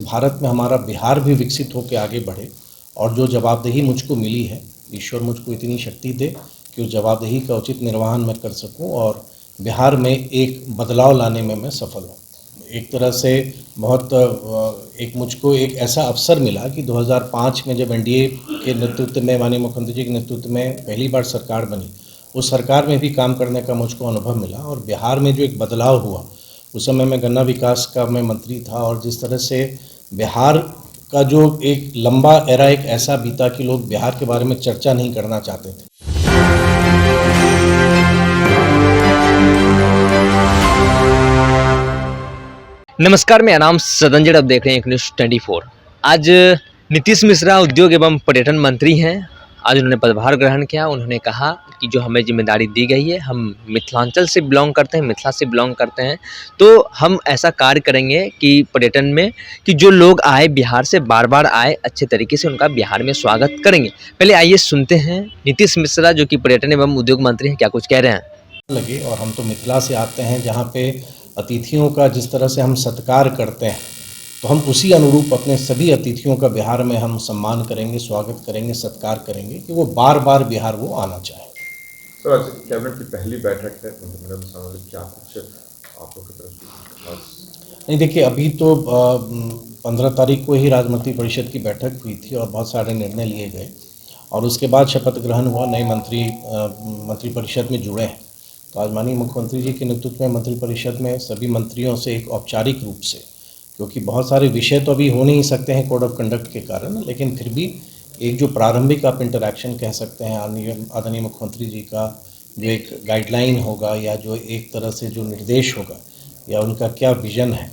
भारत में हमारा बिहार भी विकसित होकर आगे बढ़े और जो जवाबदेही मुझको मिली है, ईश्वर मुझको इतनी शक्ति दे कि उस जवाबदेही का उचित निर्वहन मैं कर सकूं और बिहार में एक बदलाव लाने में मैं सफल हूं। एक तरह से मुझको एक ऐसा अवसर मिला कि 2005 में जब एनडीए के नेतृत्व में, माननीय मुख्यमंत्री जी के नेतृत्व में पहली बार सरकार बनी, उस सरकार में भी काम करने का मुझको अनुभव मिला और बिहार में जो एक बदलाव हुआ, उस समय मैं गन्ना विकास का मैं मंत्री था और जिस तरह से बिहार का जो एक लंबा एरा एक ऐसा बीता कि लोग बिहार के बारे में चर्चा नहीं करना चाहते थे। नमस्कार, मेरा नाम सदंजड़, आप देख रहे हैं न्यूज़ 24। आज नीतीश मिश्रा उद्योग एवं पर्यटन मंत्री हैं। आज उन्होंने पदभार ग्रहण किया। उन्होंने कहा कि जो हमें जिम्मेदारी दी गई है, हम मिथिलांचल से बिलोंग करते हैं, मिथिला से बिलोंग करते हैं, तो हम ऐसा कार्य करेंगे कि पर्यटन में कि जो लोग आए बिहार से, बार बार आए, अच्छे तरीके से उनका बिहार में स्वागत करेंगे। पहले आइए सुनते हैं नीतीश मिश्रा जो कि पर्यटन एवं उद्योग मंत्री हैं, क्या कुछ कह रहे हैं। लगे और हम तो मिथिला से आते हैं, जहाँ पे अतिथियों का जिस तरह से हम सत्कार करते हैं, तो हम उसी अनुरूप अपने सभी अतिथियों का बिहार में हम सम्मान करेंगे, स्वागत करेंगे, सत्कार करेंगे कि वो बार बार बिहार वो आना चाहे। सर, आज कैबिनेट की पहली बैठक है, क्या कुछ आप लोग की तरफ से खास? नहीं, देखिए, अभी तो 15 तारीख को ही राज्य परिषद की बैठक हुई थी और बहुत सारे निर्णय लिए गए और उसके बाद शपथ ग्रहण हुआ, नए मंत्री परिषद में जुड़े हैं। तो आज माननीय मुख्यमंत्री जी के नेतृत्व में मंत्रिपरिषद में सभी मंत्रियों से एक औपचारिक रूप से, क्योंकि बहुत सारे विषय तो अभी हो नहीं सकते हैं कोड ऑफ कंडक्ट के कारण, लेकिन फिर भी एक जो प्रारंभिक आप इंटरैक्शन कह सकते हैं, आदरणीय मुख्यमंत्री जी का जो एक गाइडलाइन होगा या जो एक तरह से जो निर्देश होगा या उनका क्या विज़न है,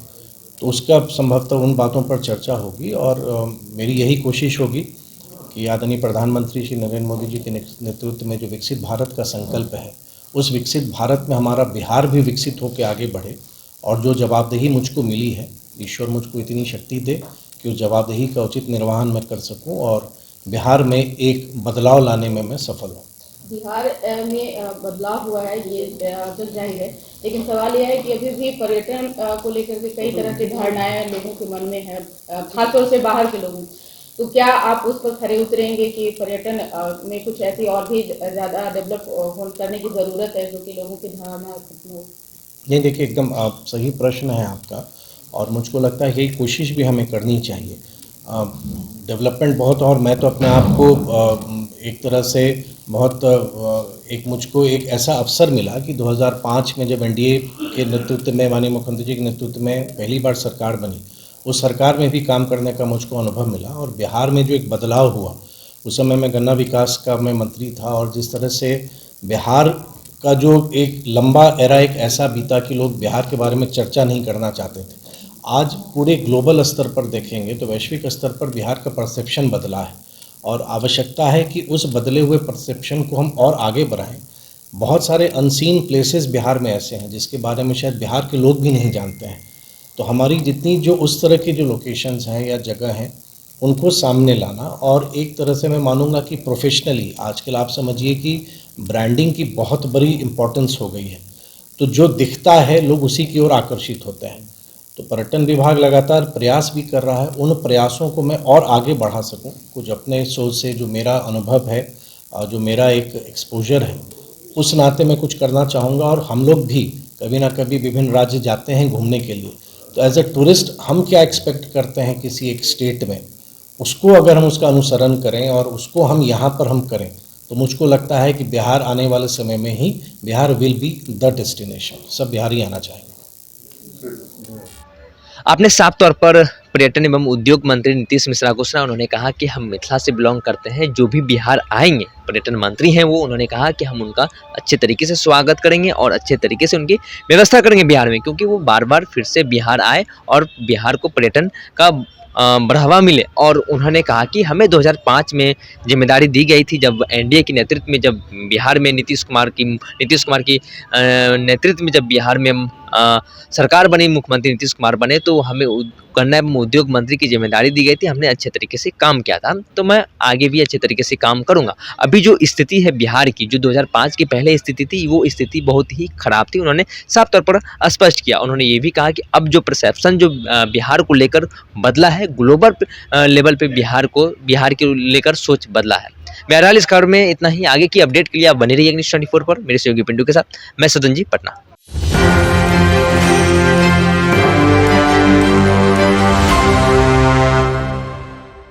तो उसका संभवतः उन बातों पर चर्चा होगी और मेरी यही कोशिश होगी कि आदरणीय प्रधानमंत्री श्री नरेंद्र मोदी जी के नेतृत्व में जो विकसित भारत का संकल्प है, उस विकसित भारत में हमारा बिहार भी विकसित होकर आगे बढ़े और जो जवाबदेही मुझको मिली है, ईश्वर मुझको इतनी शक्ति दे कि उस जवाबदेही का उचित निर्वहन मैं कर सकूं और बिहार में एक बदलाव लाने में मैं सफल हूं। बिहार में बदलाव हुआ है, ये जग जाहिर है, लेकिन सवाल यह है कि अभी भी पर्यटन को लेकर के कई तरह की धारणाएं लोगों के मन में है, खासतौर से बाहर के लोगों। तो क्या आप उस पर खरे उतरेंगे कि पर्यटन में कुछ ऐसी और भी ज़्यादा डेवलप करने की ज़रूरत है जो कि लोगों की धारणा खत्म हो? नहीं, देखिए, एकदम आप सही प्रश्न है आपका और मुझको लगता है यही कोशिश भी हमें करनी चाहिए। डेवलपमेंट बहुत, और मैं तो अपने आप को एक तरह से मुझको एक ऐसा अवसर मिला कि 2005 में जब एनडीए के नेतृत्व में, माननीय मुख्यमंत्री जी के नेतृत्व में पहली बार सरकार बनी, उस सरकार में भी काम करने का मुझको अनुभव मिला और बिहार में जो एक बदलाव हुआ, उस समय मैं गन्ना विकास का मैं मंत्री था और जिस तरह से बिहार का जो एक लंबा एरा एक ऐसा बीता कि लोग बिहार के बारे में चर्चा नहीं करना चाहते थे। आज पूरे ग्लोबल स्तर पर देखेंगे तो वैश्विक स्तर पर बिहार का परसेप्शन बदला है और आवश्यकता है कि उस बदले हुए परसेप्शन को हम और आगे बढ़ाएं। बहुत सारे अनसीन प्लेसेस बिहार में ऐसे हैं जिसके बारे में शायद बिहार के लोग भी नहीं जानते हैं। तो हमारी जितनी जो उस तरह की जो लोकेशंस हैं या जगह हैं, उनको सामने लाना और एक तरह से मैं मानूंगा कि प्रोफेशनली आजकल आप समझिए कि ब्रांडिंग की बहुत बड़ी इम्पोर्टेंस हो गई है। तो जो दिखता है लोग उसी की ओर आकर्षित होते हैं। तो पर्यटन विभाग लगातार प्रयास भी कर रहा है, उन प्रयासों को मैं और आगे बढ़ा सकूं, कुछ अपने सोच से जो मेरा अनुभव है और जो मेरा एक एक्सपोजर है, उस नाते मैं कुछ करना चाहूँगा। और हम लोग भी कभी ना कभी विभिन्न राज्य जाते हैं घूमने के लिए, तो एज ए टूरिस्ट हम क्या एक्सपेक्ट करते हैं किसी एक स्टेट में, उसको अगर हम उसका अनुसरण करें और उसको हम यहाँ पर हम करें, तो मुझको लगता है कि बिहार आने वाले समय में ही Bihar will be the destination. सब बिहारी आना चाहेंगे। आपने साफ तौर पर पर्यटन एवं उद्योग मंत्री नीतीश मिश्रा को सुना। उन्होंने कहा कि हम मिथिला से बिलोंग करते हैं, जो भी बिहार आएंगे, पर्यटन मंत्री हैं वो, उन्होंने कहा कि हम उनका अच्छे तरीके से स्वागत करेंगे और अच्छे तरीके से उनकी व्यवस्था करेंगे बिहार में, क्योंकि वो बार बार फिर से बिहार आए और बिहार को पर्यटन का बढ़ावा मिले। और उन्होंने कहा कि हमें 2005 में जिम्मेदारी दी गई थी, जब एनडीए के नेतृत्व में, जब बिहार में नीतीश कुमार की नेतृत्व में जब बिहार में हम सरकार बनी, मुख्यमंत्री नीतीश कुमार बने, तो हमें गन्ना एवं उद्योग मंत्री की जिम्मेदारी दी गई थी, हमने अच्छे तरीके से काम किया था, तो मैं आगे भी अच्छे तरीके से काम करूंगा। अभी जो स्थिति है बिहार की, जो 2005 की पहले स्थिति थी, वो स्थिति बहुत ही खराब थी, उन्होंने साफ तौर पर स्पष्ट किया। उन्होंने ये भी कहा कि अब जो परसेप्शन जो बिहार को लेकर बदला है, ग्लोबल लेवल पे बिहार के लेकर सोच बदला है। बहरहाल इस खबर में इतना ही। आगे की अपडेट के लिए आप बने रहिए न्यूज़ 24 पर। मेरे सहयोगी पिंटू के साथ मैं सदन जी, पटना।